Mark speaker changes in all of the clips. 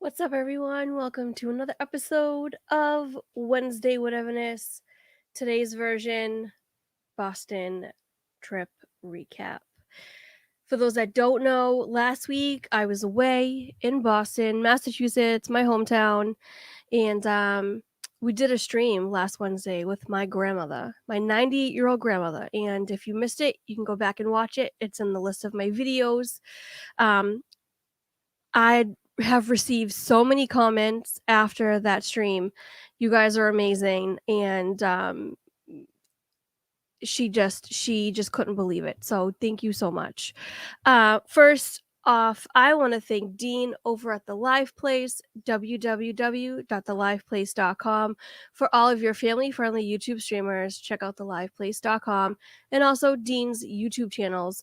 Speaker 1: What's up, everyone? Welcome to another episode of Wednesday Whateverness. Today's version, Boston trip recap. For those that don't know, last week I was away in Boston, Massachusetts, my hometown, and we did a stream last Wednesday with my grandmother, my 98-year-old grandmother. And if you missed it, you can go back and watch it. It's in the list of my videos. I have received so many comments after that stream. You guys are amazing, and she just couldn't believe it. So thank you so much. First off, I want to thank Dean over at the Live Place, www.theliveplace.com, for all of your family-friendly YouTube streamers. Check out theliveplace.com, and also Dean's YouTube channels,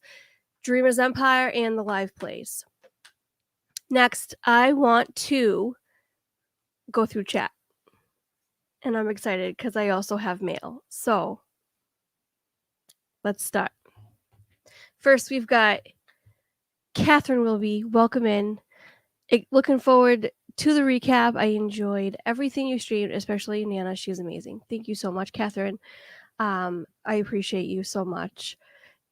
Speaker 1: Dreamers Empire and the Live Place. Next, I want to go through chat. And I'm excited because I also have mail. So let's start. First, we've got Catherine Wilby. Welcome in. Looking forward to the recap. I enjoyed everything you streamed, especially Nana. She was amazing. Thank you so much, Catherine. I appreciate you so much.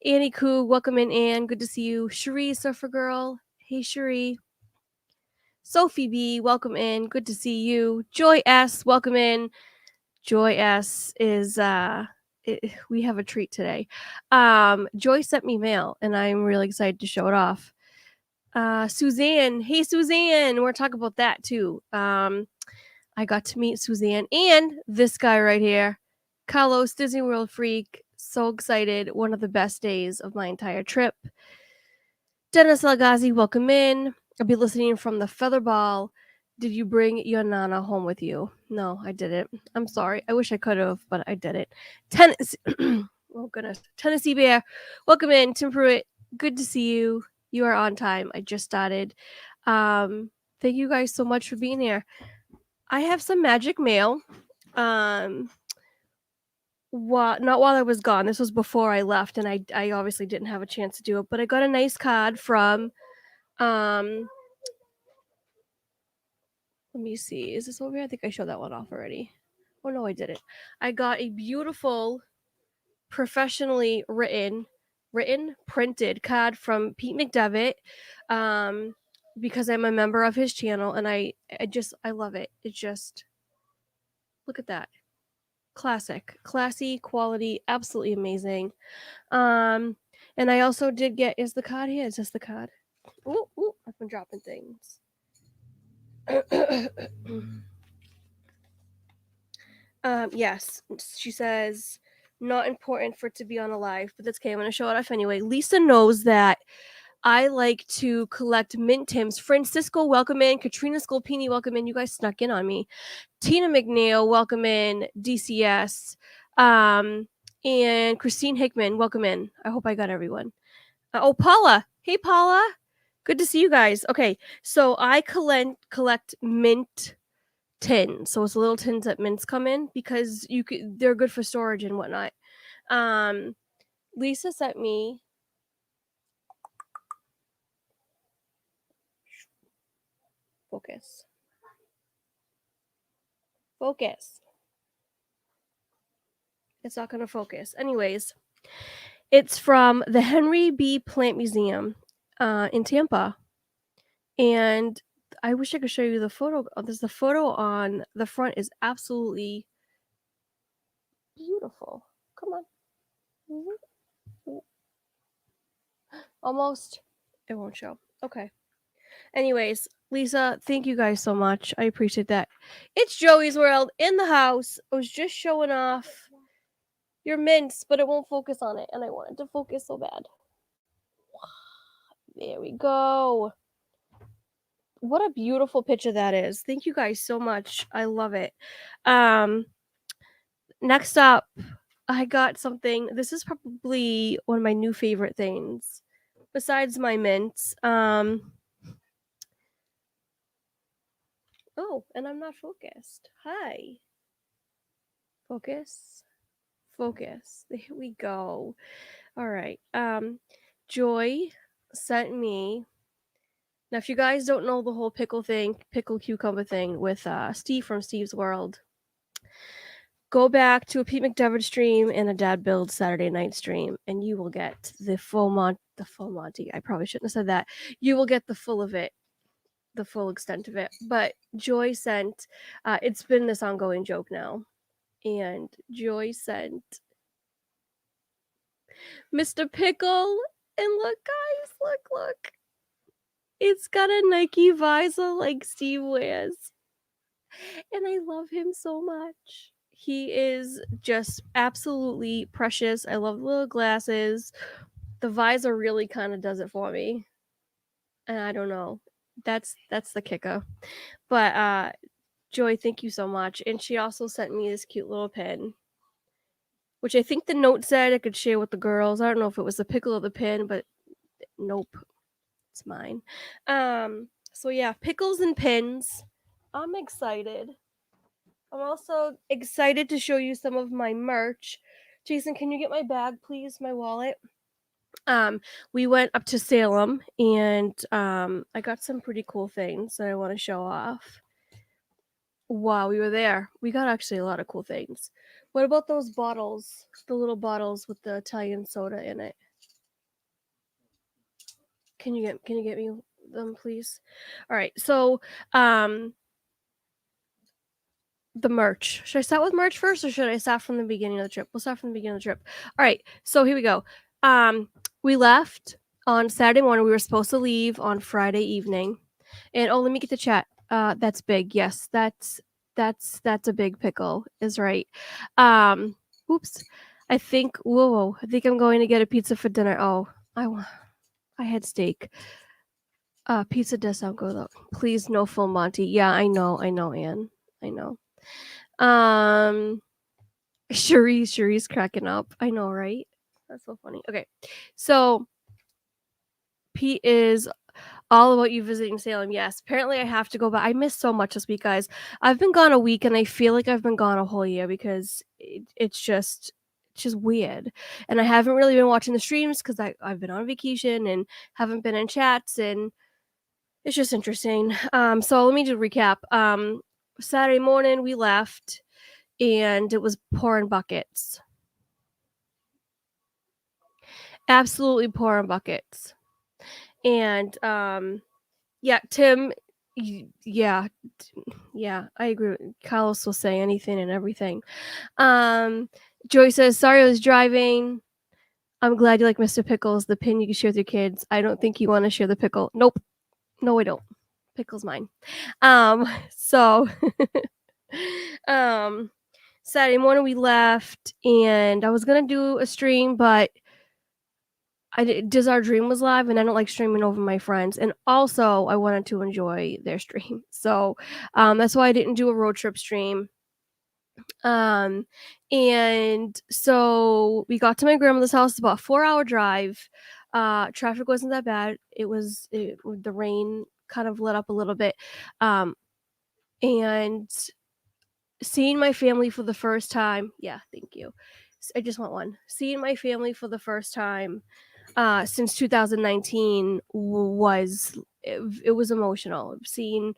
Speaker 1: Annie Koo, welcome in, Anne. Good to see you. Cherie, Surfer Girl. Hey, Cherie. Sophie B, welcome in. Good to see you. Joy S, welcome in. Joy S is we have a treat today. Joy sent me mail and I'm really excited to show it off. Suzanne, hey Suzanne, we're talking about that too. I got to meet Suzanne and this guy right here, Carlos, Disney World freak. So excited. One of the best days of my entire trip. Dennis Lagazi, welcome in. I'll be listening from the Featherball. Did you bring your Nana home with you? No, I didn't. I'm sorry. I wish I could have, but I didn't. Oh, goodness. Tennessee Bear, welcome in. Tim Pruitt, good to see you. You are on time. I just started. Thank you guys so much for being here. I have some magic mail. Not while I was gone. This was before I left, and I obviously didn't have a chance to do it, but I got a nice card from let me see. Is this over here? I think I showed that one off already. Oh no, I didn't. I got a beautiful, professionally written, printed card from Pete McDevitt, because I'm a member of his channel, and I love it. It just, look at that, classic, classy, quality, absolutely amazing. And I also did get. Is the card here? Is this the card? Ooh, I've been dropping things. Yes, she says, not important for it to be on a live, but that's okay. I'm going to show it off anyway. Lisa knows that I like to collect mint Tims. Francisco, welcome in. Katrina Scolpini, welcome in. You guys snuck in on me. Tina McNeil, welcome in. DCS. And Christine Hickman, welcome in. I hope I got everyone. Paula. Hey, Paula. Good to see you guys. Okay, so I collect mint tin. So it's little tins that mints come in because they're good for storage and whatnot. Lisa sent me focus. It's not gonna focus. Anyways, it's from the Henry B. Plant Museum in Tampa. And I wish I could show you the photo. There's the photo on the front is absolutely beautiful. Come on. Almost. It won't show. Okay. Anyways, Lisa, thank you guys so much. I appreciate that. It's Joey's World in the house. I was just showing off your mints, but it won't focus on it, and I wanted to focus so bad. There we go. What a beautiful picture that is. Thank you guys so much. I love it. Next up, I got something. This is probably one of my new favorite things besides my mints. Oh, and I'm not focused. Hi. Focus. There we go. All right. Joy sent me Now, if you guys don't know the whole pickle cucumber thing with Steve from Steve's World, go back to a Pete McDevitt stream and a Dad Build Saturday night stream, and you will get the full Monty. I probably shouldn't have said that. You will get the full of it, the full extent of it. But Joy sent, it's been this ongoing joke now, and Joy sent Mr. Pickle, and look, guys, look. It's got a Nike visor like Steve wears. And I love him so much. He is just absolutely precious. I love the little glasses. The visor really kind of does it for me. And I don't know. That's the kicker. But Joy, thank you so much. And she also sent me this cute little pin, which I think the note said I could share with the girls. I don't know if it was the pickle or the pin, but nope. It's mine. So yeah, pickles and pins. I'm excited. I'm also excited to show you some of my merch. Jason, can you get my bag, please? My wallet. We went up to Salem and I got some pretty cool things that I want to show off. While we were there, we got actually a lot of cool things. What about those bottles? The little bottles with the Italian soda in it. Can you get me them, please? All right. So, the merch. Should I start with merch first, or should I start from the beginning of the trip? We'll start from the beginning of the trip. All right. So here we go. We left on Saturday morning. We were supposed to leave on Friday evening. And let me get the chat. That's big. Yes, that's a big pickle. Is right. Oops. I think. Whoa. I think I'm going to get a pizza for dinner. Oh, I had steak. Pizza does sound good though. Please, no full Monty. Yeah, I know, Anne. I know. Cherie's cracking up. I know, right? That's so funny. Okay, so Pete is all about you visiting Salem. Yes, apparently I have to go, but I missed so much this week, guys. I've been gone a week, and I feel like I've been gone a whole year because it's just weird. And I haven't really been watching the streams because I've been on vacation and haven't been in chats, and it's just interesting. So let me just recap. Saturday morning we left, and it was pouring buckets. Absolutely pouring buckets. And yeah, Tim, yeah, I agree. Carlos will say anything and everything. Joy says, sorry I was driving. I'm glad you like Mr. Pickles, the pin you can share with your kids. I don't think you want to share the pickle. Nope. No, I don't. Pickle's mine. So Saturday morning we left, and I was gonna do a stream, but Does Our Dream was live, and I don't like streaming over my friends, and also I wanted to enjoy their stream, so that's why I didn't do a road trip stream. And so we got to my grandmother's house. About a 4-hour drive. Traffic wasn't that bad. The rain kind of let up a little bit, and seeing my family for the first time. Yeah, thank you. I just want one. Seeing my family for the first time since 2019 it was emotional. Seeing,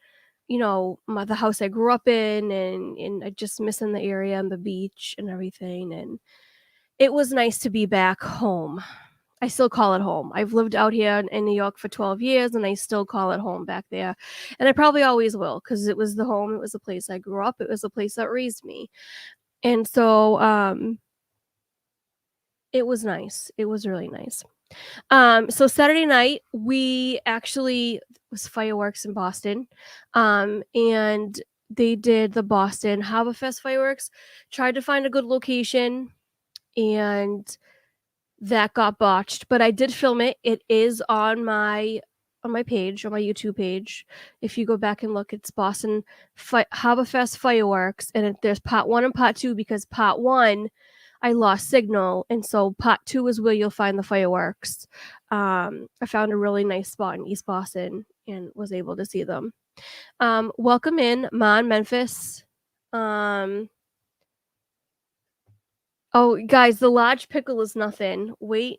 Speaker 1: the house I grew up in, and I just missing the area and the beach and everything. And it was nice to be back home. I still call it home. I've lived out here in New York for 12 years, and I still call it home back there. And I probably always will, because it was the home. It was the place I grew up. It was the place that raised me. And so it was nice. It was really nice. So Saturday night, we actually was fireworks in Boston. And they did the Boston Haberfest fireworks. Tried to find a good location, and that got botched, but I did film it. It is on my page, on my YouTube page. If you go back and look, it's Boston Haberfest fireworks, and there's part 1 and part 2, because part 1 I lost signal, and so part 2 is where you'll find the fireworks. I found a really nice spot in East Boston and was able to see them. Welcome in, Mon Memphis. Oh, guys, the large pickle is nothing. Wait.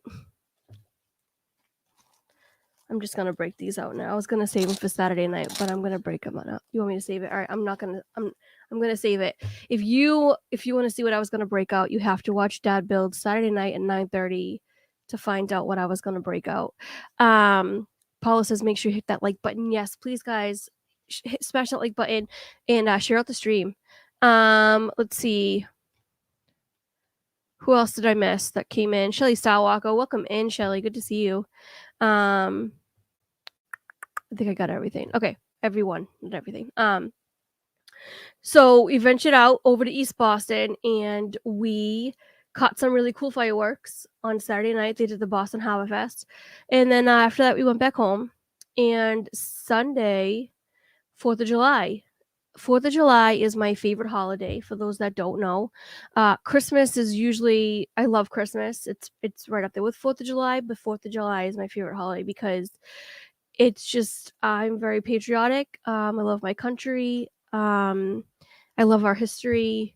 Speaker 1: I'm just gonna break these out now. I was gonna save them for Saturday night, but I'm gonna break them out. You want me to save it? All right, I'm not gonna. I'm gonna save it. If you want to see what I was gonna break out, you have to watch Dad Build Saturday night at 9:30 to find out what I was gonna break out. Paula says make sure you hit that like button. Yes, please, guys, smash that like button and share out the stream. Let's see. Who else did I miss that came in? Shelly Stylewalker, welcome in, Shelly. Good to see you. I think I got everything. Okay, everyone, not everything. So we ventured out over to East Boston and we caught some really cool fireworks on Saturday night. They did the Boston Harbor Fest. And then after that, we went back home. And Sunday, 4th of July. 4th of July is my favorite holiday, for those that don't know. Christmas is usually, I love Christmas. It's right up there with 4th of July, but 4th of July is my favorite holiday because it's just, I'm very patriotic. I love my country. I love our history,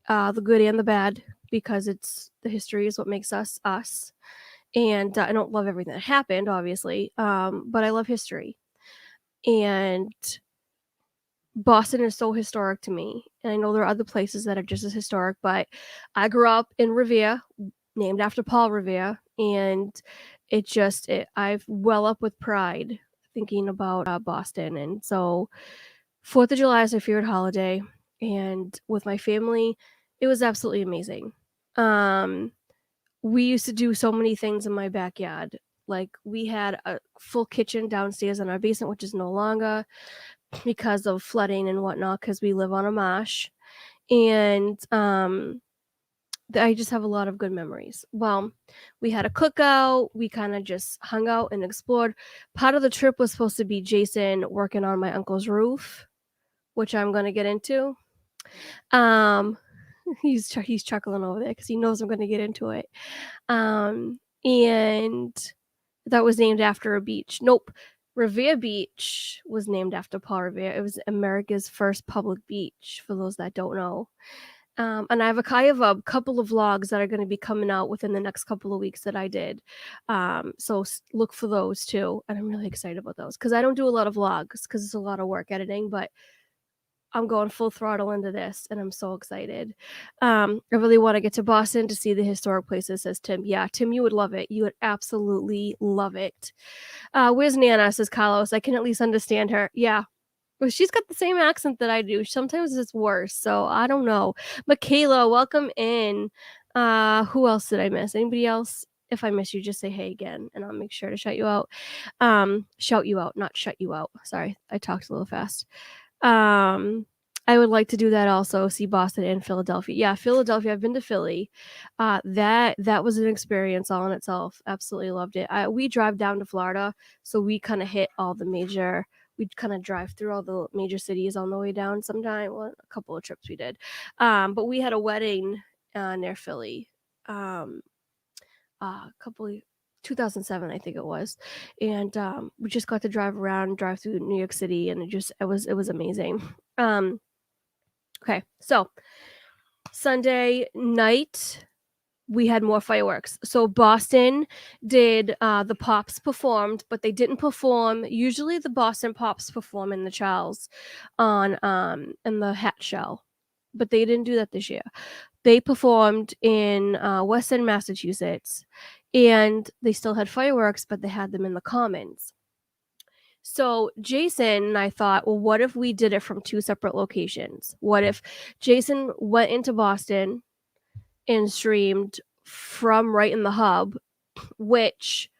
Speaker 1: the good and the bad, because the history is what makes us us. And I don't love everything that happened, obviously, but I love history. And Boston is so historic to me. And I know there are other places that are just as historic, but I grew up in Revere, named after Paul Revere, and I well up with pride thinking about Boston. And so 4th of July is my favorite holiday, and with my family, it was absolutely amazing. We used to do so many things in my backyard. Like, we had a full kitchen downstairs in our basement, which is no longer because of flooding and whatnot, because we live on a marsh. And I just have a lot of good memories. Well, we had a cookout. We kind of just hung out and explored. Part of the trip was supposed to be Jason working on my uncle's roof, which I'm going to get into. He's chuckling over there because he knows I'm going to get into it. And that was named after a beach. Nope. Revere Beach was named after Paul Revere. It was America's first public beach, for those that don't know. And I have a couple of vlogs that are going to be coming out within the next couple of weeks that I did. So look for those too. And I'm really excited about those because I don't do a lot of vlogs because it's a lot of work editing, but I'm going full throttle into this and I'm so excited. I really want to get to Boston to see the historic places, says Tim. Yeah, Tim, you would love it. You would absolutely love it. Where's Nana, says Carlos. I can at least understand her. Yeah. Well, she's got the same accent that I do. Sometimes it's worse, so I don't know. Michaela, welcome in. Who else did I miss? Anybody else? If I miss you, just say hey again, and I'll make sure to shout you out. Shout you out, not shut you out. Sorry, I talked a little fast. I would like to do that also, see Boston and Philadelphia. Yeah, Philadelphia. I've been to Philly. That was an experience all in itself. Absolutely loved it. We drive down to Florida, so we kind of hit all the major. We'd kind of drive through all the major cities on the way down sometime. Well, a couple of trips we did. But we had a wedding near Philly. A couple of 2007, I think it was, and we just got to drive through New York City, and it was amazing. Okay, so Sunday night we had more fireworks. So Boston did the Pops performed, but they didn't perform. Usually the Boston Pops perform in the Charles on in the Hat Shell, but they didn't do that this year. They performed in West End, Massachusetts, and they still had fireworks, but they had them in the Commons. So Jason and I thought, well, what if we did it from two separate locations? What if Jason went into Boston and streamed from right in the hub, which,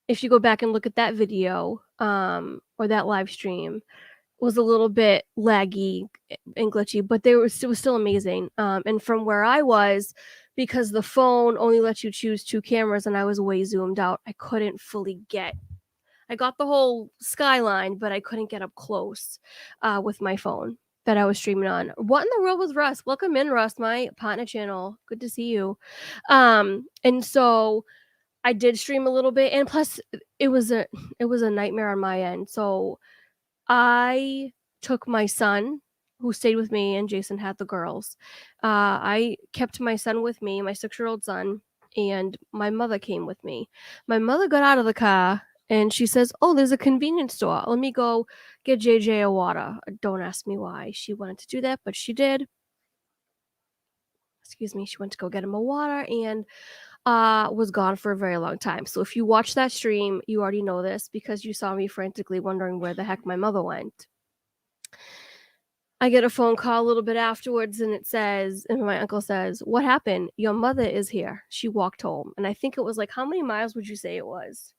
Speaker 1: if you go back and look at that video or that live stream, was a little bit laggy and glitchy, but it was still amazing. And from where I was, because the phone only lets you choose two cameras and I was way zoomed out, I couldn't fully get. I got the whole skyline, but I couldn't get up close with my phone that I was streaming on. What in the world was Russ? Welcome in, Russ, my partner channel. Good to see you. And so I did stream a little bit, and plus it was a nightmare on my end. So I took my son, who stayed with me, and Jason had the girls. I kept my son with me, my 6-year-old son, and my mother came with me. My mother got out of the car And she says, "Oh, there's a convenience store. Let me go get JJ a water." Don't ask me why she wanted to do that, but she did. Excuse me. She went to go get him a water and was gone for a very long time. So if you watch that stream, you already know this because you saw me frantically wondering where the heck my mother went. I get a phone call a little bit afterwards and my uncle says, "What happened? Your mother is here. She walked home." And I think it was like, how many miles would you say it was?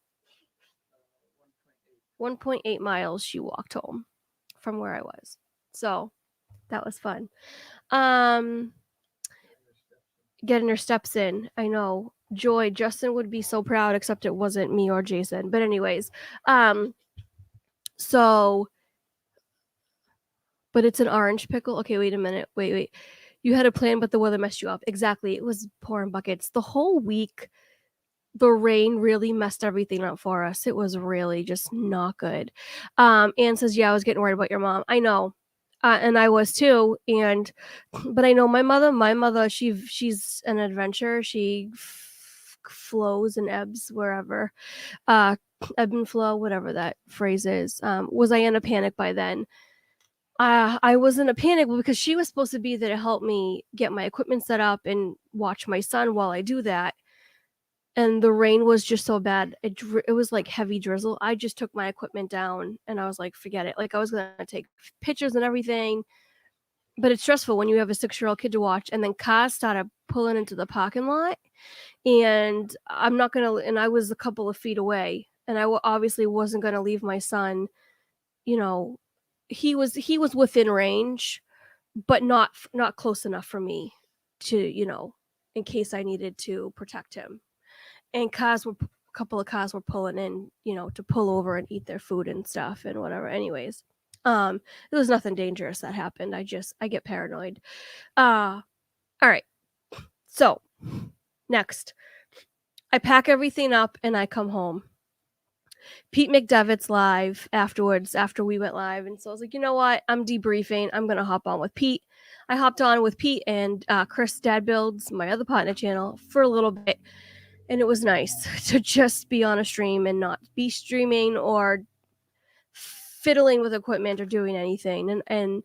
Speaker 1: 1.8 miles she walked home from where I was. So that was fun. Um, Getting her steps in. I know. Joy, Justin would be so proud, except it wasn't me or Jason. But anyways, um, so but it's an orange pickle. Okay, wait a minute. Wait. You had a plan, but the weather messed you up. Exactly. It was pouring buckets. The whole week, the rain really messed everything up for us. It was really just not good. Anne says, "Yeah, I was getting worried about your mom." I know. And I was too. But I know my mother. My mother, she's an adventurer. She flows and ebbs wherever. Ebb and flow, whatever that phrase is. Was I in a panic by then? I was in a panic because she was supposed to be there to help me get my equipment set up and watch my son while I do that. And the rain was just so bad. It was like heavy drizzle. I just took my equipment down and I was like, forget it. Like I was going to take pictures and everything. But it's stressful when you have a 6-year-old kid to watch. And then cars started pulling into the parking lot. And I was a couple of feet away. And obviously wasn't going to leave my son, you know, he was within range, but not close enough for me to, in case I needed to protect him. And a couple of cars were pulling in, to pull over and eat their food and stuff and whatever. Anyways, there was nothing dangerous that happened. I get paranoid. All right. So next, I pack everything up and I come home. Pete McDevitt's live afterwards after we went live. And so I was like, you know what? I'm debriefing. I'm going to hop on with Pete. I hopped on with Pete and Chris Dad Builds, my other partner channel, for a little bit. And it was nice to just be on a stream and not be streaming or fiddling with equipment or doing anything. And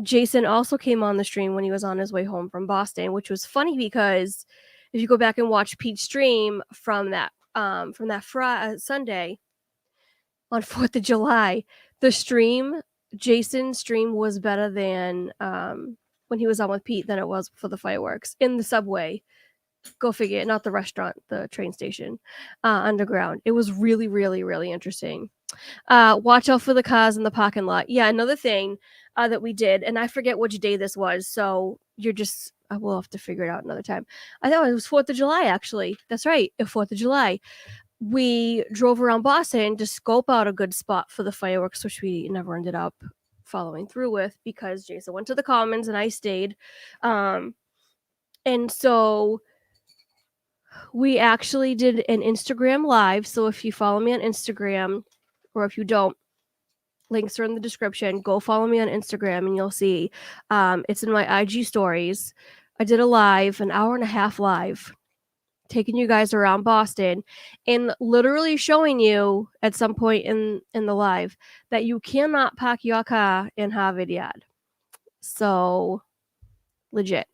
Speaker 1: Jason also came on the stream when he was on his way home from Boston, which was funny because if you go back and watch Pete's stream from that Sunday on 4th of July, Jason's stream was better than when he was on with Pete than it was for the fireworks in the subway. Go figure, not the restaurant, the train station, underground. It was really, really, really interesting. Watch out for the cars in the parking lot. Yeah, another thing that we did, and I forget which day this was, so we'll have to figure it out another time. I thought it was 4th of July, actually. That's right, 4th of July. We drove around Boston to scope out a good spot for the fireworks, which we never ended up following through with because Jason went to the Commons and I stayed. And so we actually did an Instagram live. So if you follow me on Instagram, or if you don't, links are in the description. Go follow me on Instagram and you'll see. It's in my IG stories. I did a live, an hour and a half live, taking you guys around Boston and literally showing you at some point in the live that you cannot park your car in Harvard Yard. So legit.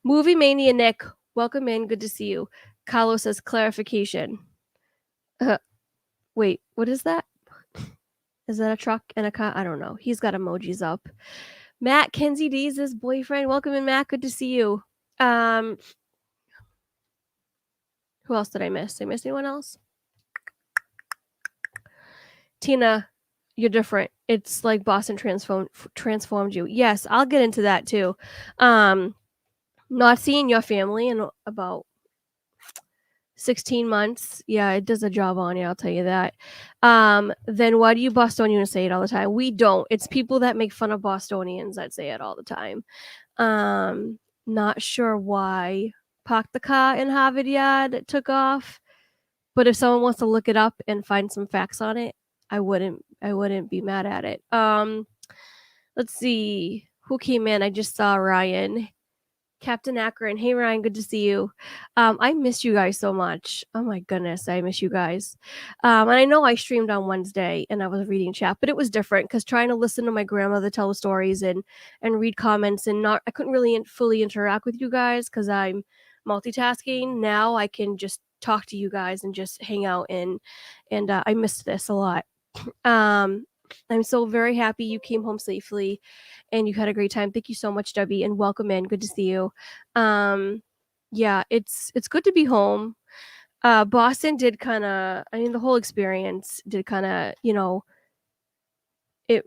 Speaker 1: Movie Mania Nick, welcome in. Good to see you. Carlos says clarification. Wait, what is that? Is that a truck and a car? I don't know. He's got emojis up. Matt, Kenzie D's his boyfriend. Welcome in, Matt. Good to see you. Who else did I miss? Did I miss anyone else? Tina, you're different. It's like Boston transformed you. Yes, I'll get into that too. Not seeing your family in about 16 months. Yeah, it does a job on you, I'll tell you that. Then why do you Bostonians say it all the time? We don't. It's people that make fun of Bostonians that say it all the time. Not sure why Park the Car in Harvard Yard took off. But if someone wants to look it up and find some facts on it, I wouldn't be mad at it. Let's see who came in. I just saw Ryan. Captain Akron. Hey, Ryan, good to see you. I miss you guys so much. Oh my goodness, I miss you guys. And I know I streamed on Wednesday and I was reading chat, but it was different because trying to listen to my grandmother tell the stories and read comments and not, I couldn't really fully interact with you guys because I'm multitasking. Now I can just talk to you guys and just hang out and I missed this a lot. Um, I'm so very happy you came home safely and you had a great time. Thank you so much, Debbie, and welcome in. Good to see you. Yeah, it's good to be home. Boston did kind of, I mean, the whole experience did kind of, I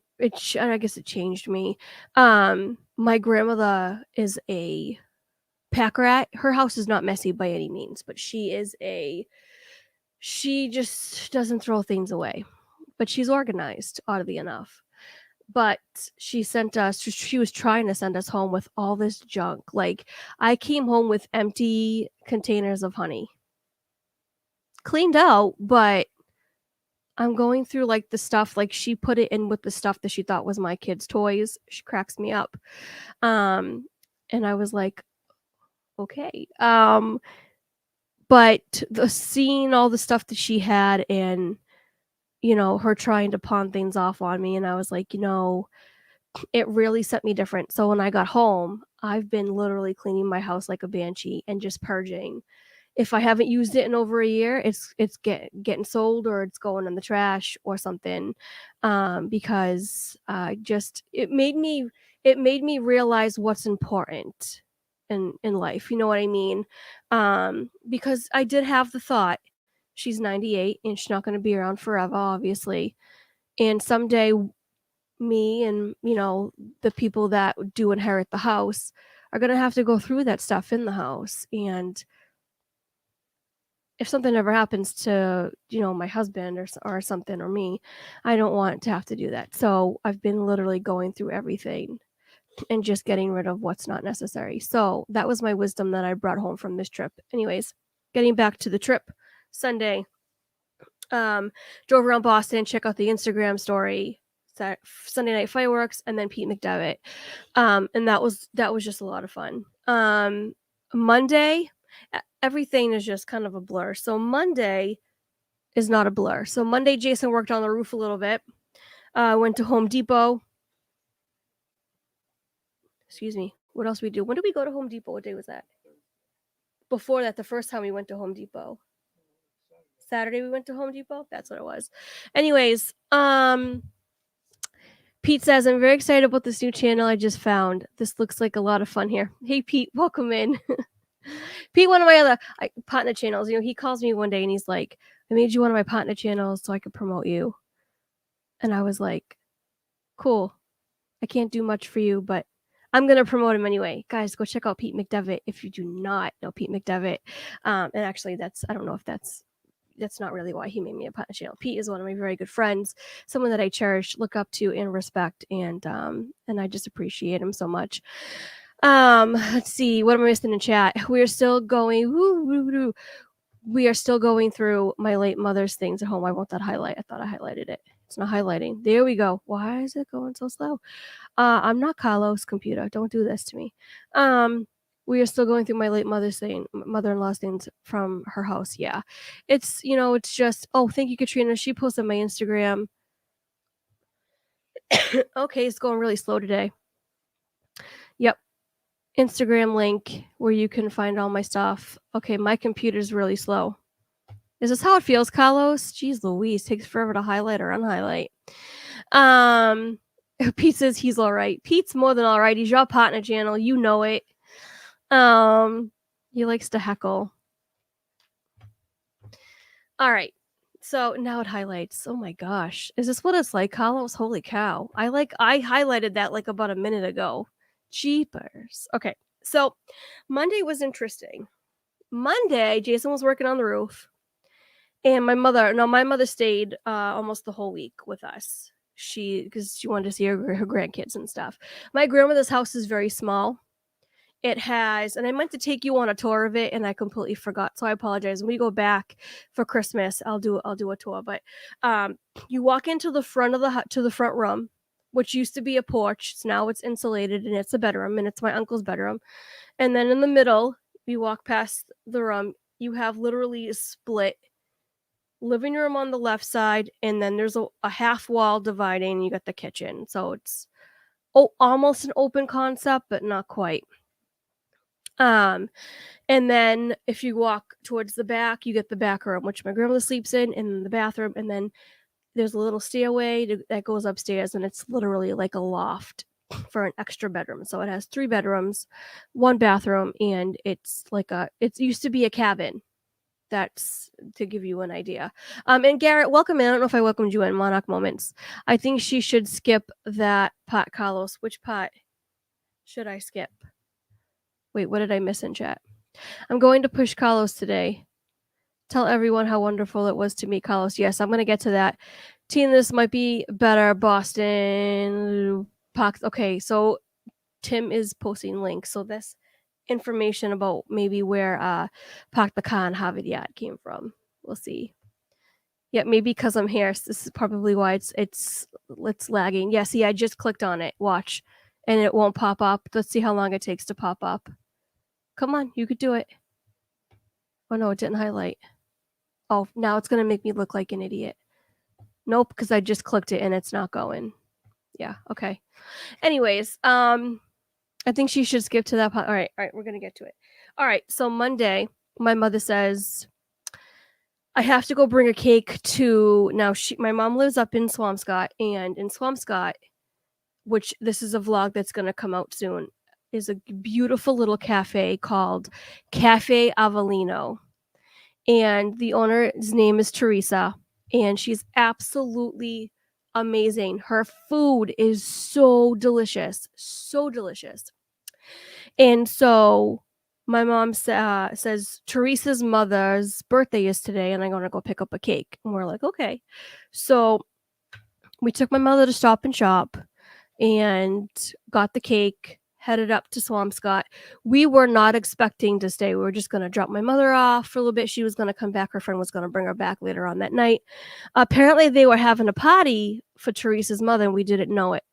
Speaker 1: guess it changed me. My grandmother is a pack rat. Her house is not messy by any means, but she just doesn't throw things away. But she's organized, oddly enough. But she was trying to send us home with all this junk. Like, I came home with empty containers of honey. Cleaned out, but I'm going through like the stuff, like she put it in with the stuff that she thought was my kids' toys. She cracks me up. Um, and I was like, okay. But seeing all the stuff that she had and, her trying to pawn things off on me, and I was like, it really set me different. So when I got home, I've been literally cleaning my house like a banshee and just purging. If I haven't used it in over a year, it's getting sold or it's going in the trash or something. Because just it made me realize what's important in life. You know what I mean? Because I did have the thought, she's 98 and she's not going to be around forever, obviously. And someday me and the people that do inherit the house are going to have to go through that stuff in the house. And if something ever happens to my husband or something, or me, I don't want to have to do that. So I've been literally going through everything and just getting rid of what's not necessary. So that was my wisdom that I brought home from this trip. Anyways, getting back to the trip. Sunday, drove around Boston, check out the Instagram story, Sunday night fireworks, and then Pete McDevitt. And that was just a lot of fun. Monday, everything is just kind of a blur. So Monday is not a blur. So Monday, Jason worked on the roof a little bit. Went to Home Depot. Excuse me. What else we do? When did we go to Home Depot? What day was that? Before that, the first time we went to Home Depot. Saturday we went to Home Depot. That's what it was. Anyways, Pete says, I'm very excited about this new channel I just found. This looks like a lot of fun here. Hey, Pete, welcome in. Pete, one of my other partner channels, he calls me one day and he's like, I made you one of my partner channels so I could promote you. And I was like, cool. I can't do much for you, but I'm going to promote him anyway. Guys, go check out Pete McDevitt if you do not know Pete McDevitt. And actually, I don't know if that's not really why he made me a partner channel. Pete is one of my very good friends, someone that I cherish, look up to, and respect, and I just appreciate him so much. Let's see, what am I missing in chat? We are still going. We are still going through my late mother's things at home. I want that highlight. I thought I highlighted it. It's not highlighting. There we go. Why is it going so slow? I'm not Carlos, computer. Don't do this to me. We are still going through my late mother-in-law's things from her house. Yeah. It's, it's just, oh, thank you, Katrina. She posted my Instagram. Okay, it's going really slow today. Yep. Instagram link where you can find all my stuff. Okay, my computer's really slow. Is this how it feels, Carlos? Jeez Louise, takes forever to highlight or unhighlight. Pete says he's all right. Pete's more than all right. He's your partner channel. You know it. He likes to heckle. All right. So now it highlights. Oh my gosh. Is this what it's like, Carlos? Holy cow. I highlighted that like about a minute ago. Jeepers. Okay. So Monday was interesting. Monday, Jason was working on the roof. And my mother stayed almost the whole week with us. Because she wanted to see her grandkids and stuff. My grandmother's house is very small. It has, and I meant to take you on a tour of it, and I completely forgot. So I apologize. When we go back for Christmas, I'll do a tour. But you walk into the front of the front room, which used to be a porch. So now it's insulated and it's a bedroom, and it's my uncle's bedroom. And then in the middle, you walk past the room, you have literally a split living room on the left side, and then there's a half wall dividing, and you got the kitchen. So it's almost an open concept, but not quite. And then if you walk towards the back, you get the back room, which my grandmother sleeps in, and the bathroom. And then there's a little stairway that goes upstairs, and it's literally like a loft for an extra bedroom. So it has 3 bedrooms, 1 bathroom, and it's like it used to be a cabin. That's to give you an idea. And Garrett, welcome in. I don't know if I welcomed you in Monarch Moments. I think she should skip that pot, Carlos. Which pot should I skip? Wait, what did I miss in chat? I'm going to push Carlos today. Tell everyone how wonderful it was to meet Carlos. Yes, I'm going to get to that. Teen, this might be better. Boston. Okay, so Tim is posting links. So this information about maybe where Pak the Khan Harvard Yard came from. We'll see. Yeah, maybe because I'm here. So this is probably why it's lagging. Yeah, see, I just clicked on it. Watch. And it won't pop up. Let's see how long it takes to pop up. Come on, you could do it. Oh no, it didn't highlight. Oh, now it's going to make me look like an idiot. Nope, because I just clicked it and it's not going. Yeah, okay. Anyways, I think she should skip to that part. All right, we're going to get to it. All right, so Monday, my mother says, I have to go bring a cake to, my mom lives up in Swampscott, and in Swampscott, which this is a vlog that's going to come out soon, is a beautiful little cafe called Cafe Avellino. And the owner's name is Teresa, and she's absolutely amazing. Her food is so delicious, so delicious. And so my mom says Teresa's mother's birthday is today, and I'm going to go pick up a cake. And we're like, okay. So we took my mother to Stop and Shop and got the cake, headed up to Swampscott. We were not expecting to stay. We were just going to drop my mother off for a little bit. She was going to come back. Her friend was going to bring her back later on that night. Apparently, they were having a party for Teresa's mother, and we didn't know it.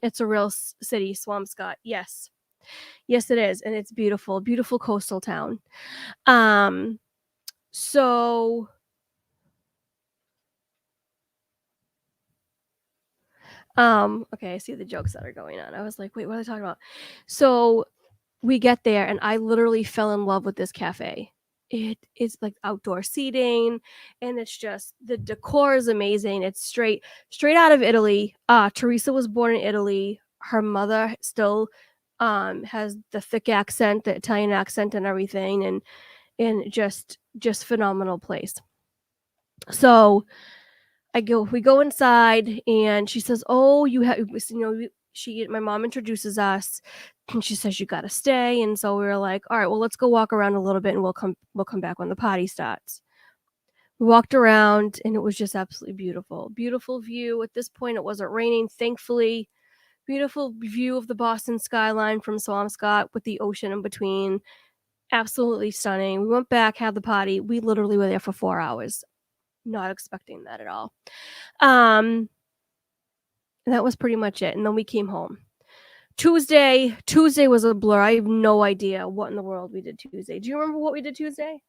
Speaker 1: It's a real city, Swampscott. Yes. Yes, it is. And it's beautiful, beautiful coastal town. So okay, I see the jokes that are going on. I was like, wait, what are they talking about? So we get there, and I literally fell in love with this cafe. It is like outdoor seating, and it's just, the decor is amazing. It's straight out of Italy. Teresa was born in Italy. Her mother still has the thick accent, the Italian accent and everything, and just phenomenal place. So we go inside, and she says, oh, you have, my mom introduces us, and she says, you got to stay. And so we were like, all right, well, let's go walk around a little bit, and we'll come back when the party starts. We walked around, and it was just absolutely beautiful. Beautiful view. At this point, it wasn't raining, thankfully. Beautiful view of the Boston skyline from Swampscott with the ocean in between. Absolutely stunning. We went back, had the party. We literally were there for 4 hours. Not expecting that at all. And that was pretty much it. And then we came home. Tuesday was a blur. I have no idea what in the world we did Tuesday. Do you remember what we did Tuesday?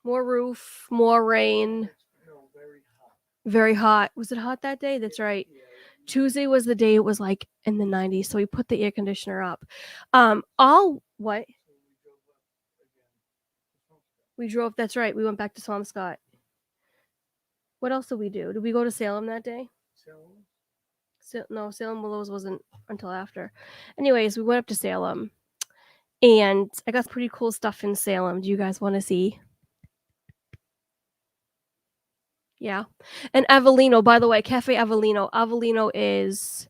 Speaker 1: More roof, more rain.
Speaker 2: No, very hot.
Speaker 1: Very hot. Was it hot that day? That's right.
Speaker 2: Yeah.
Speaker 1: Tuesday was the day it was like in the 90s, so we put the air conditioner up. What? We drove, that's right. We went back to Swampscott. What else did we do? Did we go to Salem that day? No, Salem Willows wasn't until after. Anyways, we went up to Salem, and I got pretty cool stuff in Salem. Do you guys want to see? Yeah. And Avellino, by the way, Cafe Avellino. Avellino is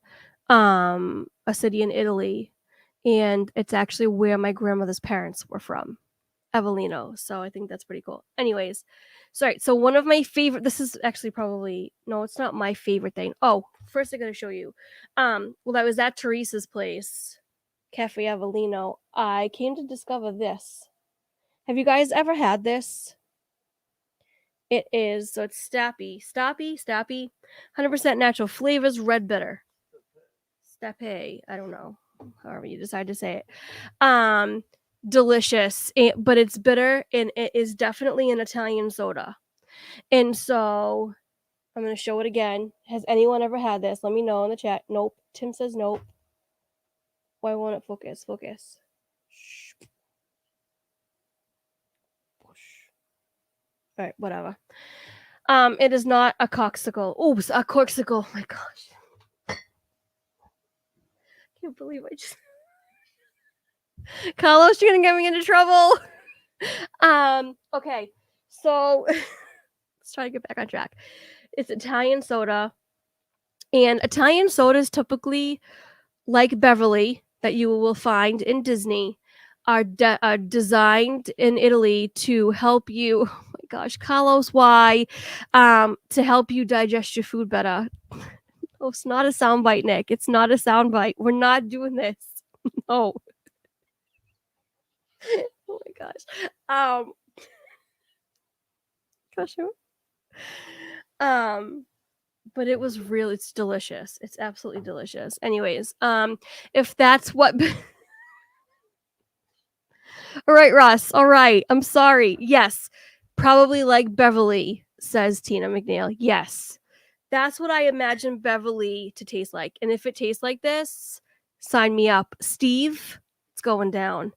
Speaker 1: a city in Italy, and it's actually where my grandmother's parents were from. Avellino. So I think that's pretty cool. Anyways, sorry. So one of my favorite, this is actually probably, no, it's not my favorite thing. Oh, first I gotta show you. Well, I was at Teresa's place, Cafe Avellino. I came to discover this. Have you guys ever had this? It is. So it's Stappy, 100% natural flavors, red bitter. Stappe, I don't know, however you decide to say it. Delicious, but it's bitter and it is definitely an Italian soda. And so I'm going to show it again. Has anyone ever had this? Let me know in the chat. Nope. Tim says nope. Why won't it focus? Focus. Shh. All right, whatever. It is not a coxicle. Oops, a corksicle. Oh my gosh. Can't believe I just Carlos, you're gonna get me into trouble. Okay. So let's try to get back on track. It's Italian soda. And Italian sodas typically, like Beverly, that you will find in Disney, are designed in Italy to help you. Oh my gosh, Carlos, why? To help you digest your food better. Oh, it's not a soundbite, Nick. It's not a soundbite. We're not doing this. No. Oh my gosh. Gosh. But it was really, it's delicious. It's absolutely delicious. Anyways, if that's what All right, Ross. All right. I'm sorry. Yes. Probably like Beverly, says Tina McNeil. Yes. That's what I imagine Beverly to taste like. And if it tastes like this, sign me up. Steve, it's going down.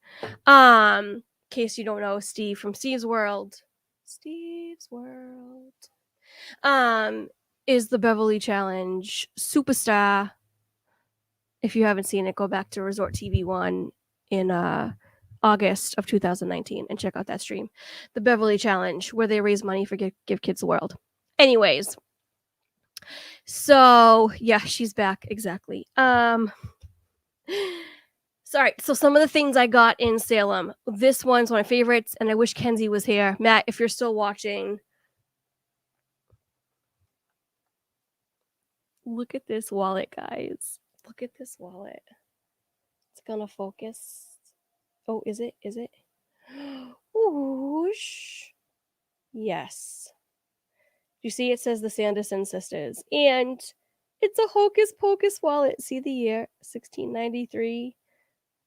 Speaker 1: In case you don't know, Steve from Steve's World. Steve's World. Is the Beverly Challenge superstar. If you haven't seen it, go back to Resort TV 1 in August of 2019 and check out that stream. The Beverly Challenge, where they raise money for Give Kids the World. Anyways. So, yeah, she's back. Exactly. Sorry. So some of the things I got in Salem. This one's one of my favorites, and I wish Kenzie was here. Matt, if you're still watching, look at this wallet, guys. Look at this wallet. It's gonna focus. Oh, is it? Is it? Whoosh. Yes. You see, it says the Sanderson sisters, and it's a Hocus Pocus wallet. See the year, 1693.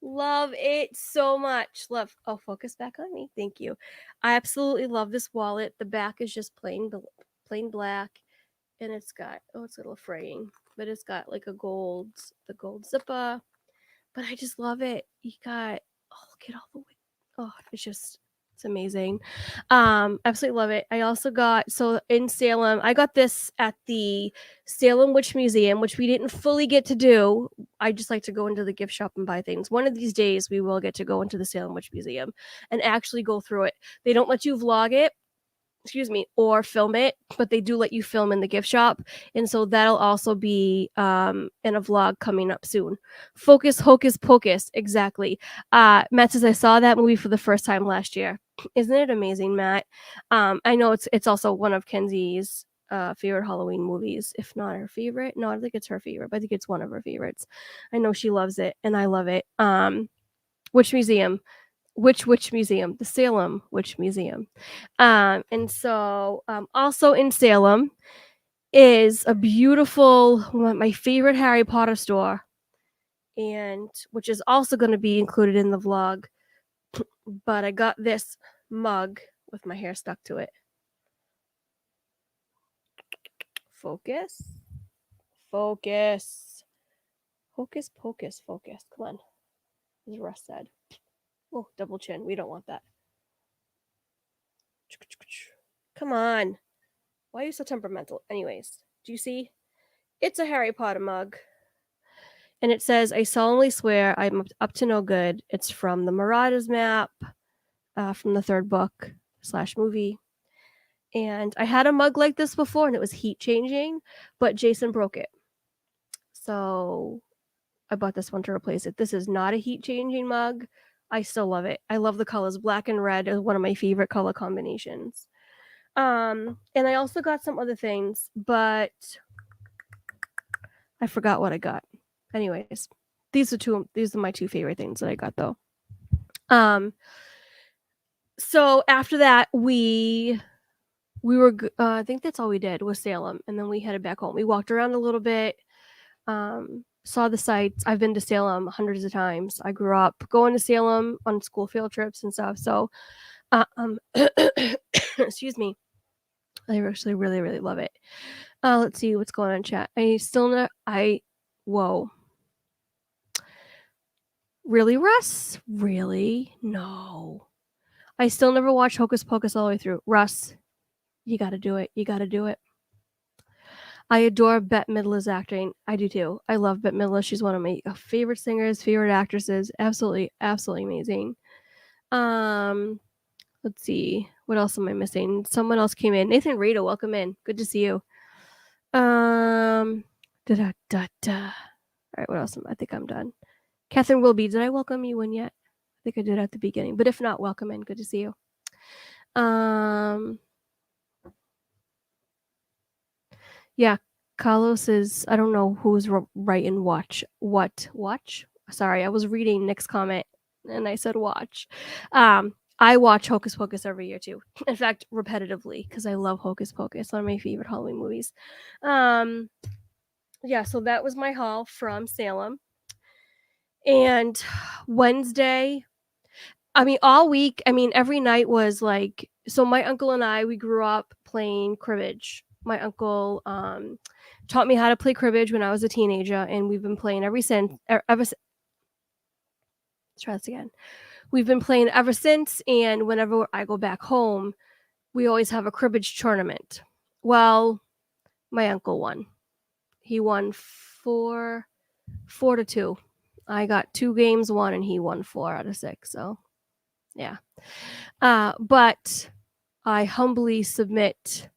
Speaker 1: Love it so much. Love. Oh, focus back on me. Thank you. I absolutely love this wallet. The back is just plain black, and it's got it's a little fraying, but it's got like the gold zipper. But I just love it. You got look at all the way. Oh, it's amazing. Absolutely love it. I also got in Salem, I got this at the Salem Witch Museum, which we didn't fully get to do. I just like to go into the gift shop and buy things. One of these days we will get to go into the Salem Witch Museum and actually go through it. They don't let you vlog it, or film it, but they do let you film in the gift shop. And so that'll also be in a vlog coming up soon. Focus, Hocus Pocus. Exactly. Matt says, I saw that movie for the first time last year. Isn't it amazing, Matt? I know it's also one of Kenzie's favorite Halloween movies, if not her favorite. No, I think it's her favorite, but I think it's one of her favorites. I know she loves it, and I love it. Witch Museum. Which Witch Museum? The Salem Witch Museum. And so also in Salem is a beautiful, my favorite Harry Potter store, and which is also going to be included in the vlog. But I got this mug with my hair stuck to it. Focus. Focus. Hocus Pocus. Focus. Come on. As Russ said. Oh, double chin. We don't want that. Come on. Why are you so temperamental? Anyways, do you see? It's a Harry Potter mug. And it says, I solemnly swear I'm up to no good. It's from the Marauders map, from the third book / movie. And I had a mug like this before, and it was heat changing, but Jason broke it. So I bought this one to replace it. This is not a heat changing mug. I still love it. I love the colors. Black and red is one of my favorite color combinations. And I also got some other things, but I forgot what I got. Anyways, these are my two favorite things that I got though. So after that, we we were I think that's all we did was Salem, and then we headed back home. We walked around a little bit, saw the sights. I've been to Salem hundreds of times. I grew up going to Salem on school field trips and stuff. So, excuse me. I actually really, really love it. Let's see what's going on in chat. Whoa. Really, Russ? Really? No. I still never watched Hocus Pocus all the way through. Russ, you gotta do it. You gotta do it. I adore Bette Midler's acting. I do too. I love Bette Midler. She's one of my favorite singers, favorite actresses. Absolutely, absolutely amazing. Let's see. What else am I missing? Someone else came in. Nathan Rito, welcome in. Good to see you. All right, what else? I think I'm done. Catherine Wilby, did I welcome you in yet? I think I did at the beginning, but if not, welcome in. Good to see you. Yeah, Carlos is, I don't know who's writing watch. Sorry, I was reading Nick's comment and I said watch. I watch Hocus Pocus every year too. In fact, repetitively, because I love Hocus Pocus. One of my favorite Halloween movies. Yeah, so that was my haul from Salem. And Wednesday, all week, every night was like, so my uncle and I, we grew up playing cribbage. My uncle taught me how to play cribbage when I was a teenager, and we've been playing ever since. Let's try this again. We've been playing ever since, and whenever I go back home, we always have a cribbage tournament. Well, my uncle won. He won 4-2. I got 2 games won, and he won 4 out of 6. So, yeah. But I humbly submit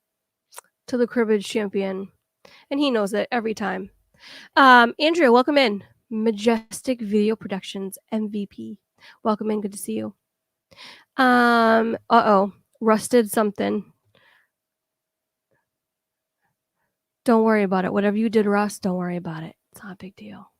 Speaker 1: to the cribbage champion, and he knows it every time. Andrea, welcome in. Majestic Video Productions MVP. Welcome in. Good to see you. Rusted something. Don't worry about it. Whatever you did, Russ, don't worry about it. It's not a big deal.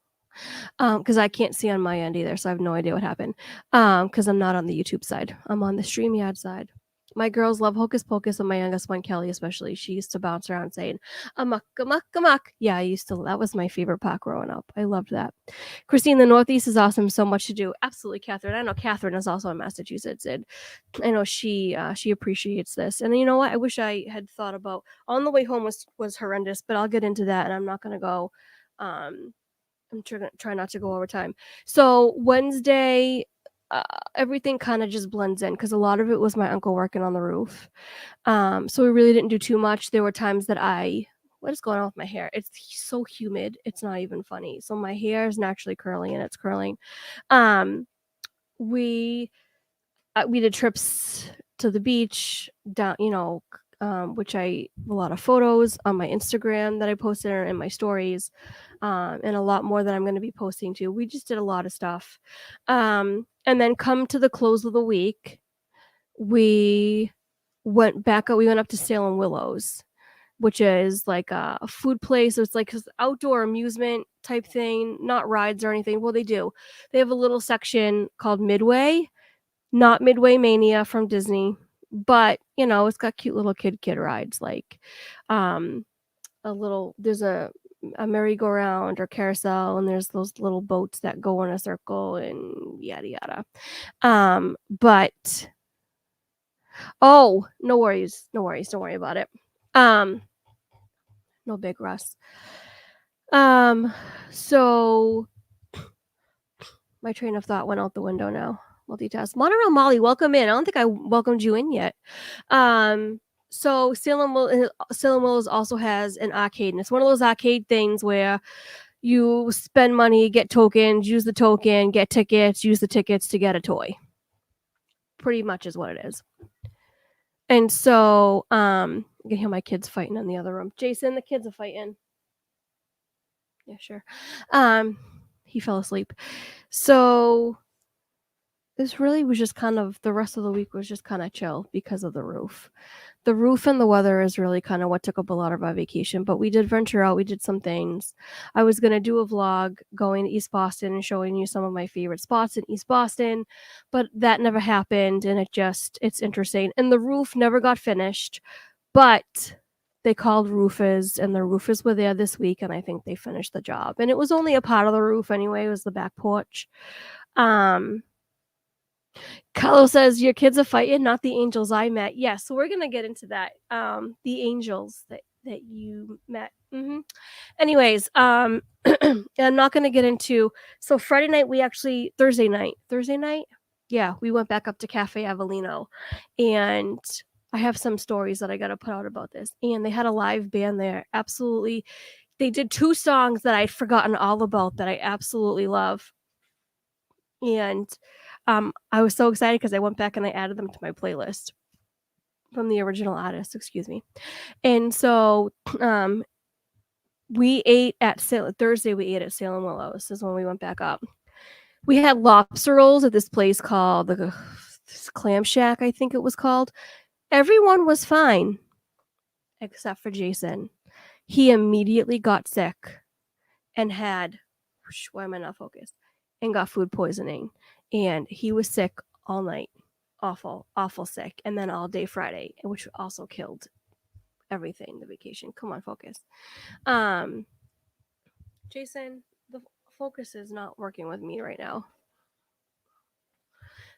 Speaker 1: Because I can't see on my end either, so I have no idea what happened. Because I'm not on the YouTube side. I'm on the StreamYard side. My girls love Hocus Pocus, and my youngest one, Kelly, especially. She used to bounce around saying, "Amok, amok, amok." Yeah, that was my favorite part growing up. I loved that. Christine, the Northeast is awesome. So much to do. Absolutely, Catherine. I know Catherine is also in Massachusetts, and I know she appreciates this. And you know what? I wish I had thought about, on the way home was horrendous, but I'll get into that, and I'm not going to go. I'm try not to go over time. So Wednesday, everything kind of just blends in because a lot of it was my uncle working on the roof. So we really didn't do too much. There were times that what is going on with my hair? It's so humid. It's not even funny. So my hair is naturally curly and it's curling. We did trips to the beach down, which a lot of photos on my Instagram that I posted in my stories, and a lot more that I'm going to be posting too. We just did a lot of stuff. And then come to the close of the week, we went up to Salem Willows, which is like a food place. So it's like this outdoor amusement type thing, not rides or anything. Well, they do. They have a little section called Midway, not Midway Mania from Disney, but it's got cute little kid rides, like there's a merry-go-round or carousel, and there's those little boats that go in a circle and yada yada. But no worries, don't worry about it. No big rush. So my train of thought went out the window now. Multitask. Monorail Molly, welcome in. I don't think I welcomed you in yet. So Salem Willows also has an arcade, and it's one of those arcade things where you spend money, get tokens, use the token, get tickets, use the tickets to get a toy. Pretty much is what it is. And so you can hear my kids fighting in the other room. Jason, the kids are fighting. Yeah, sure. He fell asleep. So this really was just kind of, the rest of the week was just kind of chill because of the roof. The roof and the weather is really kind of what took up a lot of our vacation, but we did venture out. We did some things. I was going to do a vlog going to East Boston and showing you some of my favorite spots in East Boston, but that never happened, and it's interesting. And the roof never got finished, But they called roofers, and the roofers were there this week, and I think they finished the job. And it was only a part of the roof anyway. It was the back porch. Carlos says your kids are fighting, not the angels I met. Yes, yeah, so we're gonna get into that. The angels that you met. Anyways, I'm not gonna get into. So Friday night, Thursday night, yeah, we went back up to Cafe Avellino, and I have some stories that I gotta put out about this. And they had a live band there. Absolutely, they did 2 songs that I'd forgotten all about that I absolutely love. And I was so excited because I went back and I added them to my playlist from the original artist, excuse me. And so we ate at Thursday. We ate at Salem Willows. Is when we went back up. We had lobster rolls at this place called the Clam Shack, I think it was called. Everyone was fine except for Jason. He immediately got sick and had, why am I not focused? And got food poisoning. And he was sick all night. Awful sick. And then all day Friday, which also killed everything, the vacation. Come on, focus. Jason, the focus is not working with me right now.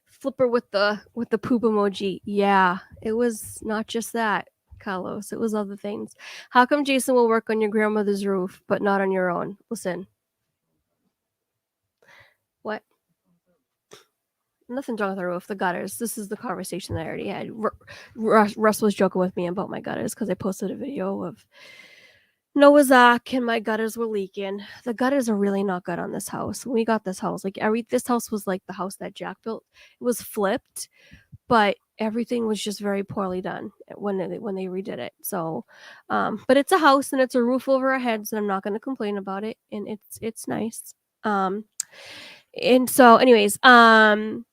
Speaker 1: Flipper with the poop emoji. Yeah, it was not just that, Carlos. It was other things. How come Jason will work on your grandmother's roof, but not on your own? Listen. What? Nothing's wrong with the roof. The gutters. This is the conversation that I already had. Russ was joking with me about my gutters because I posted a video of Noah's Ark and my gutters were leaking. The gutters are really not good on this house. When we got this house, this house was like the house that Jack built. It was flipped, but everything was just very poorly done when they redid it. So, but it's a house and it's a roof over our heads, and I'm not going to complain about it. And it's nice. And so, anyways, and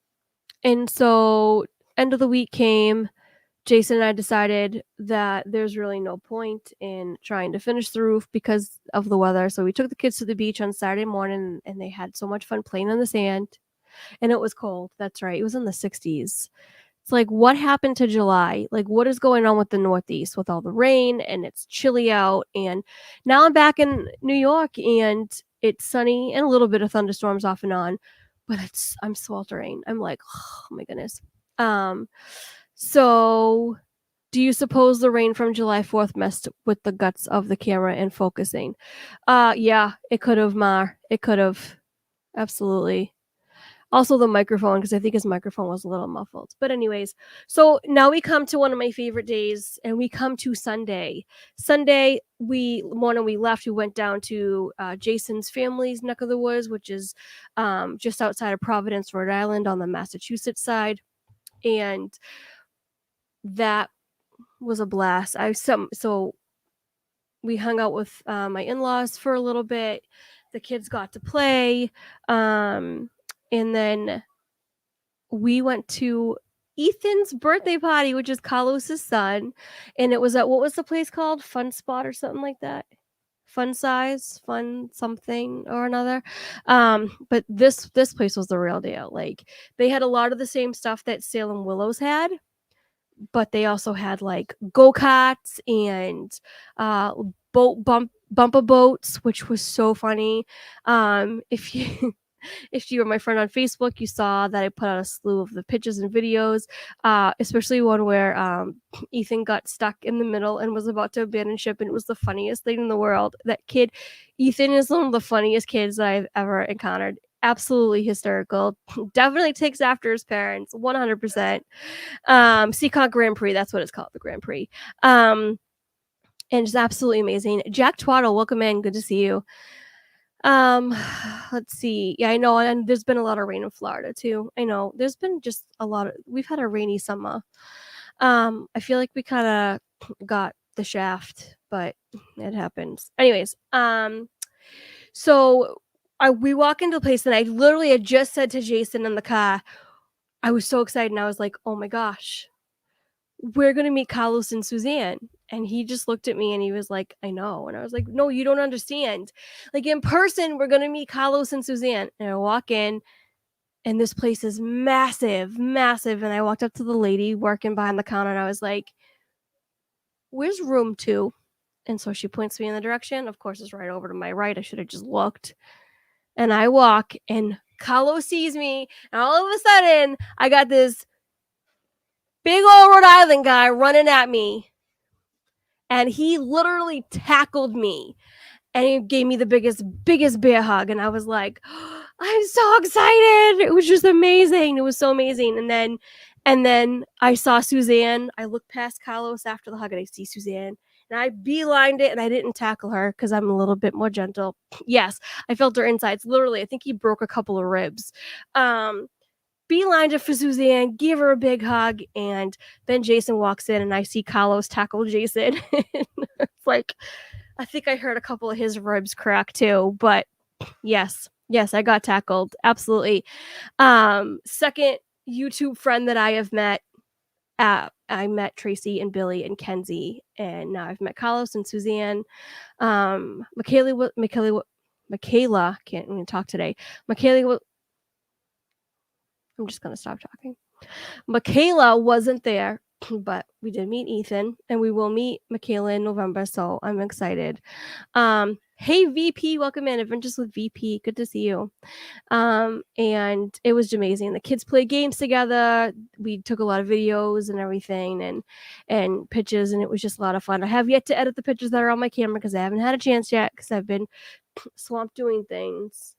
Speaker 1: so end of the week came. Jason and I decided that there's really no point in trying to finish the roof because of the weather. So we took the kids to the beach on Saturday morning, and they had so much fun playing in the sand. And it was cold. That's right. It was in the 60s. It's like, what happened to July? Like, what is going on with the Northeast with all the rain, and it's chilly out? And now I'm back in New York, and it's sunny and a little bit of thunderstorms off and on, but I'm sweltering. I'm like, oh my goodness. So do you suppose the rain from July 4th messed with the guts of the camera and focusing? Yeah, it could have, Mar. It could have. Absolutely. Also the microphone, because I think his microphone was a little muffled. But anyways, so now we come to one of my favorite days, and we come to Sunday. Sunday, morning we left, we went down to Jason's family's neck of the woods, which is just outside of Providence, Rhode Island, on the Massachusetts side. And that was a blast. So we hung out with my in-laws for a little bit. The kids got to play. And then we went to Ethan's birthday party, which is Carlos's son. And it was at, what was the place called? Fun Spot or something like that. Fun Size, Fun something or another. But this place was the real deal. Like, they had a lot of the same stuff that Salem Willows had, but they also had like go-karts and bumper boats, which was so funny. If you were my friend on Facebook, you saw that I put out a slew of the pictures and videos, especially one where Ethan got stuck in the middle and was about to abandon ship, and it was the funniest thing in the world. That kid, Ethan, is one of the funniest kids that I've ever encountered. Absolutely hysterical. Definitely takes after his parents, 100%. Seacon Grand Prix, that's what it's called, the Grand Prix. And it's absolutely amazing. Jack Twaddle, welcome in. Good to see you. Let's see. Yeah, I know, and there's been a lot of rain in Florida too. I know there's been just we've had a rainy summer. I feel like we kind of got the shaft, but it happens. Anyways, so we walk into the place, and I literally had just said to Jason in the car, I was so excited, and I was like, oh my gosh, we're going to meet Carlos and Suzanne. And he just looked at me and he was like, I know. And I was like, no, you don't understand. Like, in person, we're going to meet Carlos and Suzanne. And I walk in, and this place is massive, massive. And I walked up to the lady working behind the counter, and I was like, where's room 2? And so she points me in the direction. Of course, it's right over to my right. I should have just looked. And I walk, and Carlos sees me, and all of a sudden, I got this big old Rhode Island guy running at me, and he literally tackled me. And he gave me the biggest bear hug, and I was like, oh, I'm so excited. It was just amazing. It was so amazing. And then I saw Suzanne. I looked past Carlos after the hug, and I see Suzanne, and I beelined it, and I didn't tackle her because I'm a little bit more gentle. Yes, I felt her insides. Literally, I think he broke a couple of ribs. Beelined it for Suzanne, gave her a big hug, and then Jason walks in, and I see Carlos tackle Jason. It's like, I think I heard a couple of his ribs crack too, but yes, I got tackled. Absolutely. Second YouTube friend that I have met, I met Tracy and Billy and Kenzie, and now I've met Carlos and Suzanne. Michaela, can't even talk today. Michaela, I'm just gonna stop talking. Michaela wasn't there, but we did meet Ethan, and we will meet Michaela in November, so I'm excited. Hey VP, welcome in. Adventures with VP. Good to see you. And it was amazing. The kids played games together. We took a lot of videos and everything, and pictures, and it was just a lot of fun. I have yet to edit the pictures that are on my camera because I haven't had a chance yet because I've been swamped doing things.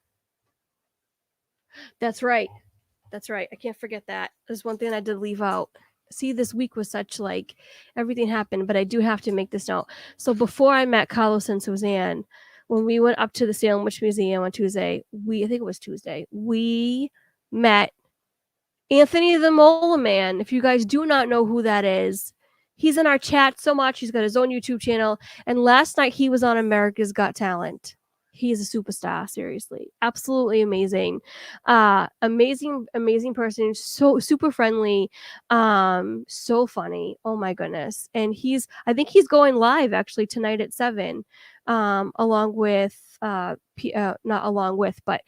Speaker 1: That's right. I can't forget that. There's one thing I did leave out. See, this week was such like everything happened, but I do have to make this note. So before I met Carlos and Suzanne, when we went up to the Salem Witch Museum on Tuesday, I think it was Tuesday, we met Anthony the Mole Man. If you guys do not know who that is, he's in our chat so much. He's got his own YouTube channel. And last night he was on America's Got Talent. He is a superstar, seriously. Absolutely amazing. Amazing person. So super friendly. So funny. Oh my goodness. And I think he's going live actually tonight at 7. Along with not along with, but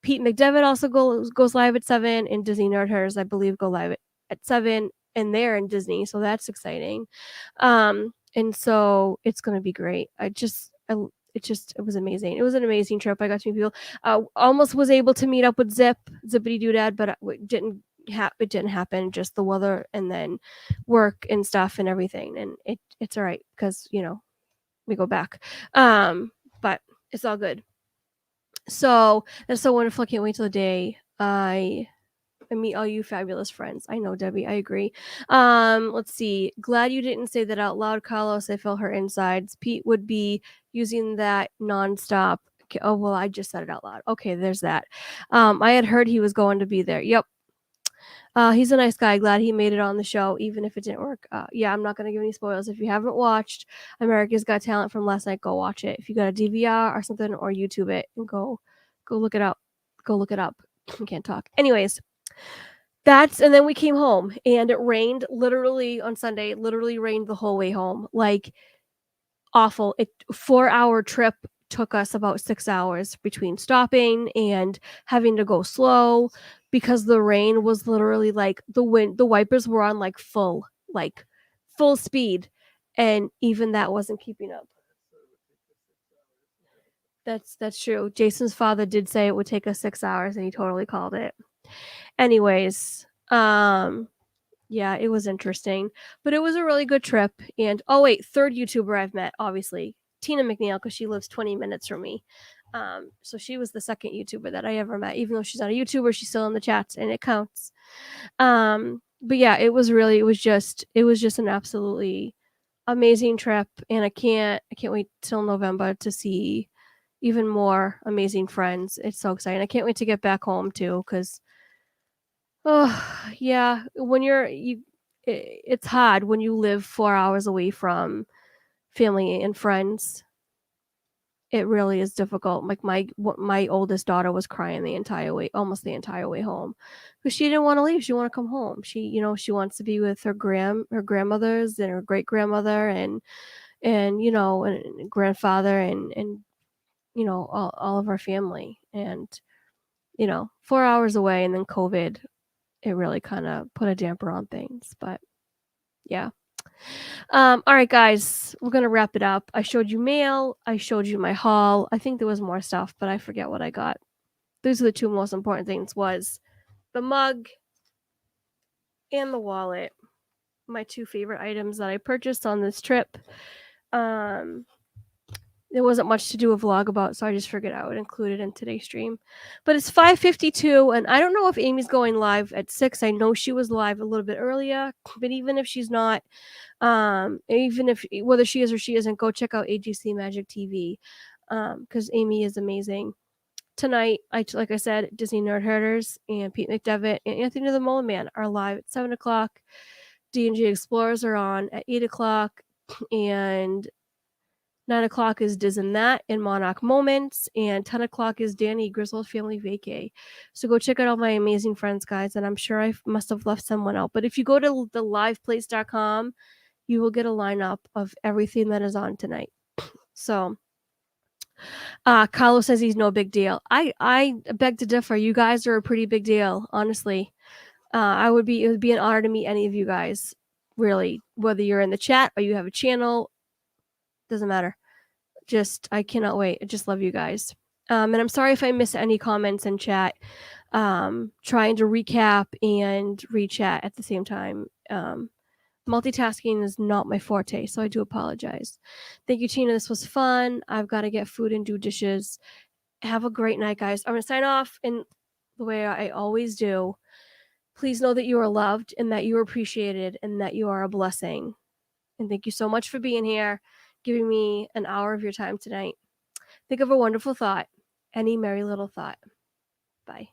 Speaker 1: Pete McDevitt also goes live at 7, and Disney Nerd Herders, I believe, go live at 7, and they're in Disney, so that's exciting. And so it's going to be great. It was amazing. It was an amazing trip. I got to meet people. Almost was able to meet up with Zippity Doodad, but it didn't happen. Just the weather and then work and stuff and everything. And it's all right because, we go back. But it's all good. So that's so wonderful. I can't wait till the day I meet all you fabulous friends. I know, Debbie. I agree. Let's see. Glad you didn't say that out loud, Carlos. I felt her insides. Pete would be using that nonstop. Okay, oh, well, I just said it out loud. Okay, there's that. I had heard he was going to be there. Yep. He's a nice guy. Glad he made it on the show, even if it didn't work. Yeah, I'm not going to give any spoilers. If you haven't watched America's Got Talent from last night, go watch it. If you got a DVR or something, or YouTube it, and go look it up. Go look it up. I can't talk. Anyways, and then we came home, and it rained literally on Sunday. It literally rained the whole way home. Like, awful. 4-hour trip took us about 6 hours between stopping and having to go slow because the rain was literally like the wipers were on like full speed, and even that wasn't keeping up. That's true. Jason's father did say it would take us 6 hours, and he totally called it. Anyways, yeah, it was interesting, but it was a really good trip. And oh wait, third YouTuber I've met, obviously, Tina McNeil, because she lives 20 minutes from me. So she was the second YouTuber that I ever met. Even though she's not a YouTuber, she's still in the chats, and it counts. But yeah, it was just an absolutely amazing trip, and I can't wait till November to see even more amazing friends. It's so exciting. I can't wait to get back home too, because yeah, it's hard when you live 4 hours away from family and friends. It really is difficult. Like my oldest daughter was crying almost the entire way home, because she didn't want to leave. She wanted to come home. She wants to be with her grandmothers and her great grandmother and grandfather and all of our family. And 4 hours away, and then COVID, it really kind of put a damper on things. But yeah. All right, guys, we're gonna wrap it up. I showed you mail. I showed you my haul. I think there was more stuff, but I forget what I got. Those are the two most important things: was the mug and the wallet. My two favorite items that I purchased on this trip. Um, there wasn't much to do a vlog about, so I just figured I would include it in today's stream. But it's 5:52, and I don't know if Amy's going live at 6. I know she was live a little bit earlier, but even if she's not, even if whether she is or she isn't, go check out AGC Magic TV, because Amy is amazing. Tonight, like I said, Disney Nerd Herders and Pete McDevitt and Anthony the Mole Man are live at 7 o'clock. D&G Explorers are on at 8 o'clock, and 9 o'clock is Diz and That and Monarch Moments, and 10 o'clock is Danny Griswold Family Vacay. So go check out all my amazing friends, guys, and I'm sure I must have left someone out. But if you go to the liveplace.com, you will get a lineup of everything that is on tonight. So Carlos says he's no big deal. I beg to differ. You guys are a pretty big deal, honestly. It would be an honor to meet any of you guys, really, whether you're in the chat or you have a channel, doesn't matter. I cannot wait. I just love you guys. And I'm sorry if I miss any comments in chat. Trying to recap and rechat at the same time. Multitasking is not my forte, so I do apologize. Thank you, Tina. This was fun. I've got to get food and do dishes. Have a great night, guys. I'm going to sign off in the way I always do. Please know that you are loved and that you are appreciated and that you are a blessing. And thank you so much for being here, giving me an hour of your time tonight. Think of a wonderful thought, any merry little thought. Bye.